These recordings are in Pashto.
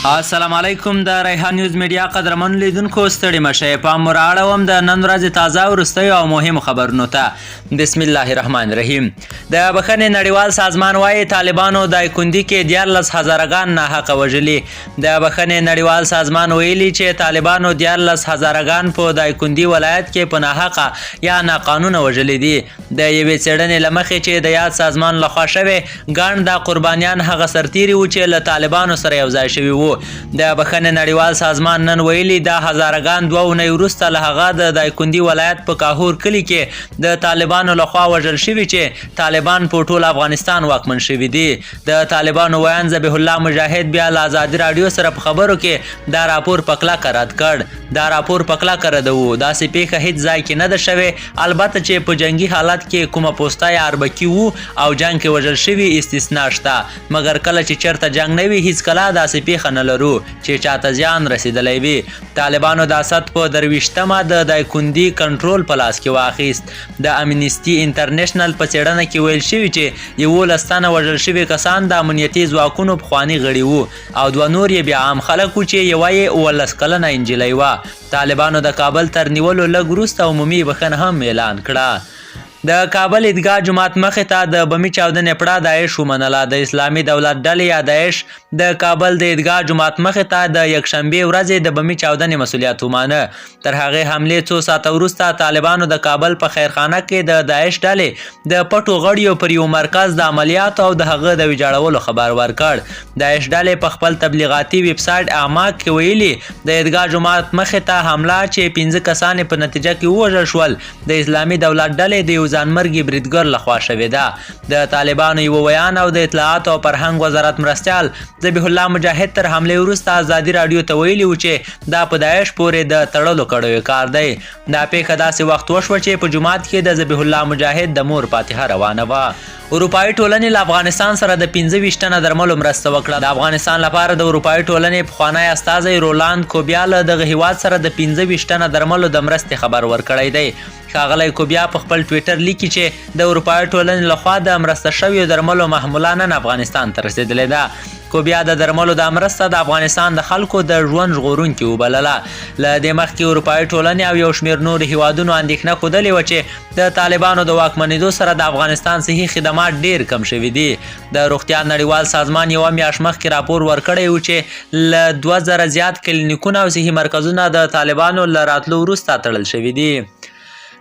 السلام علیکم د ریحان نیوز میډیا قدرمن لیدونکو ستړي مشئ پام ور اړوم د نن ورځې تازه وروستیو او مهمو خبرونو ته بسم الله الرحمن الرحیم د بخښنې نړیوال سازمان وایي طالبانو دایکندي کې 14000 ناحقه وژلي د بخښنې نړیوال سازمان ویلي چې طالبانو 14000 په دایکندي ولایت کې په ناحقه یا ناقانونه وژلي دي د یوې څېړنې له مخې چې د یاد سازمان لخوا شوې ګڼ د قربانیان هغه سرتیري وو چې له طالبانو سره یوځای شوي وو د بخښنې نړیوال سازمان نن ویلي دا هزارګان 2 اونۍ وروسته له هغه د دایکندي ولایت په کاهور کلي کې د طالبانو لخوا وژل شوي چې طالبان په ټول افغانستان واکمن شوي دي د طالبانو ویان ذبیح الله مجاهد بیا له ازادي راډیو سره په خبرو کې دا راپور په کلکه رد کړ دا راپور په کلکه رد و داسې پیښه هیڅ ځای کې نه ده شوې البته چې په جنگي حالت کې کومه پوسته یا اربکي وو او جنگ کې وژل شوي استثنا شته مګر کله چې چېرته جنگ نه وي هیڅکله داسې پیښه نه لرو چې چاته زیان رسیدلی وي طالبانو دا سد په 23مه د دایکندي کنټرول په لاس کې واخیست د امنیستي انټرنیشنل په څېړنه کې ویل شوي چې 11 تنه وژل شوي کسان د امنیتي ځواکونو پخواني غړي وو او 2 نور یې بیا عام خلک وو چې یوه یې 19 کلنه نجلۍ وه طالبانو د کابل تر نیولو لږ وروسته عمومي بخښنه هم اعلان کړه د کابل عیدګاه جومات مخې ته د بمي چاودنې پړه داعش ومنله د اسلامي دولت ډلې یا داعش د کابل د عیدګاه جومات مخې ته د یکشنبې ورځې د بمي چاودنې مسؤلیت ومانه تر هغې حملې څو ساعته وروسته طالبانو د کابل په خیرخانه کې د داعش ډلې د پټو غړیو پر یو مرکز د عملیاتو او د هغه د ویجاړولو خبر ورکړ داعش ډلې په خپل تبلیغاتي ویب سایټ اعماق کې ویلي د عیدګاه جومات مخې ته حمله چې 15 کسان په نتیجه کې ووژل شول د اسلامي دولت ډلې د ځانمرګي بریدګر لخوا شوې ده د طالبانو یو بیان او د اطلاعات او فرهنګ وزارت مرستیال ذبیح الله مجاهد تر حملې وروسته ازادي راډیو ته ویلي و چې دا په داعش پورې د تړلو کړیو کار دی دا پیښه داسې وخت وشوه چې په جومات کې د ذبیح الله مجاهد د مور فاتحه روانه وه اروپایي ټولنې له افغانستان سره د 25 تنه درملو مرسته وکړه د افغانستان لپاره د اروپایي ټولنې پخوانی استازی رولاند کوبیا له دغه هیواد سره د 25 تنه درملو د مرستې خبر ورکړی دی ښاغلی کوبیا په خپل ټویټر لیکي چې د اروپایي ټولنې لخوا د مرسته شویو درملو محموله نن افغانستان ته رسېدلې ده کوبیا د درملو د مرسته د افغانستان د خلکو د ژوند ژغورونکي وبلله له دې مخکې اروپایي ټولنې او یو شمېر نورو هیوادونو اندېښنه ښودلې وه چې د طالبانو د واکمنېدو سره د افغانستان صحي خدمات ډېر کم شوي دي د روغتیا نړیوال سازمان یوه میاشت مخکې راپور ورکړی و چې له 2000 زیات کلینیکونه او صحي مرکزونه د طالبانو له راتلو وروسته تړل شوي دي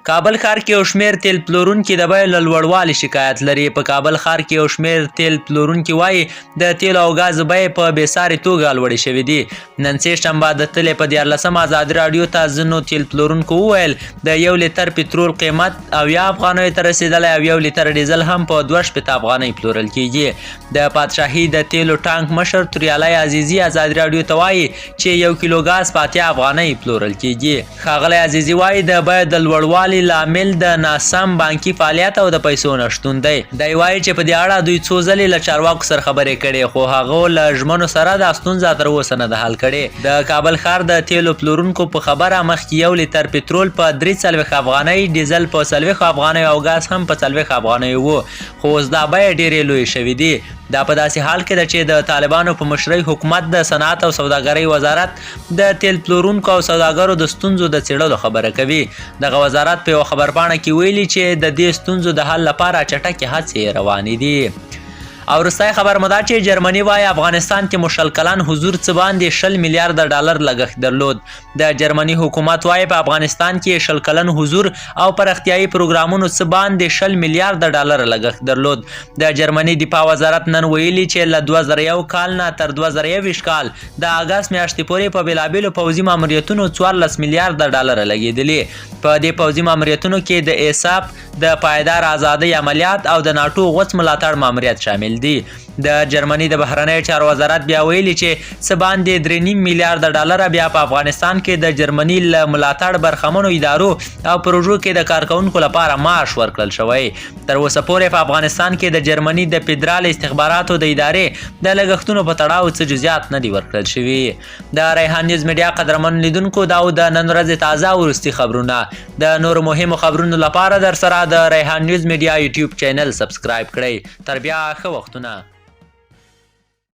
کابل ښار کې یو شمېر تیل پلورونکي د بیو له لوړوالي شکایت لري په کابل ښار کې یو شمېر تیل پلورونکي وایي د تیلو او ګاز بیې په بېسارې توګه لوړې شوي دي نن سې شنبه د تلې په 14 ازادي راډیو ته ځینو تیل پلورونکو وویل د 1 لیتر پټرول قیمت 80 افغانیو ته رسېدلی او 1 لیتر ډیزل هم په 2 افغانۍ پلورل کیږي د پادشاهي د تیلو ټانک مشر توریالی عزیزي ازادي راډیو ته وایي چې 1 کیلو ګاز په 80 افغانۍ پلورل کیږي ښاغلی عزیزي وایي د بیو د لوړوالي لامل د ناسم بانکي فعالیت او د پیسو نشتون دی دی وایي چې په دې اړه دوی څو ځلې له چارواکو سره خبرې کړې خو هغو له ژمنو سره دا ستونزه تر اوسه نه ده حل کړې د کابل ښار د تیلو پلورونکو په خبره مخکې 1 لیتر پټرول په 43 افغانۍ ډیزل په 40 افغانۍ او ګاز هم په 40 افغانۍ وو خو اوس دا بیې ډېرې لویې شوي دي دا په داسې حال کې ده چې د طالبانو په مشرۍ حکومت د صنعت او سوداګرۍ وزارت د تیل پلورونکو او سوداګرو د ستونزو د څېړلو خبره کوي دغه وزارت په یوه خبرپاڼه کې ویلي چې د دې ستونزو د حل لپاره چټکې هڅې روانې دي او وروستی خبر مو دا چې جرمني وایي افغانستان کې مو 20 کلن حضور څه باندې 20 میلیارده ډالر لګښت درلود د جرمني حکومت وایي په افغانستان کې 20 کلن حضور او پراختیایي پروګرامونو څه باندې 20 میلیارده ډالر لګښت درلود د جرمني دفاع وزارت نن ویلي چې له 2001 کال نه تر 2021 کال د اګست میاشتې پورې په بېلابېلو پوځي ماموریتونو 14 میلیارده ډالر لګېدلي په دې پوځي ماموریتونو کې د ایساپ د پایدار ازادۍ عملیات او د ناټو غوڅ ملاتړ ماموریت شامل دي د جرمني د بهرنیو چارو وزارت بیا ویلي چې څه باندې 3.5 میلیارده ډالر بیا په افغانستان کې د جرمني له ملاتړ برخمنو ادارو او پروژو کې د کارکونکو لپاره معاش ورکړل شوی تر اوسه پورې په افغانستان کې د جرمني د فدرال استخباراتو د ادارې د لګښتونو په تړاو څه جزئیات نه دي ورکړل شوي د ریحان نیوز میډیا قدرمن لیدونکو دا د نن ورځې تازه وروستي خبرونه د نورو مهمو خبرونو لپاره در سره د ریحان نیوز میډیا یوټیوب چینل سبسکرایب کړئ تر بیا ښه وختونه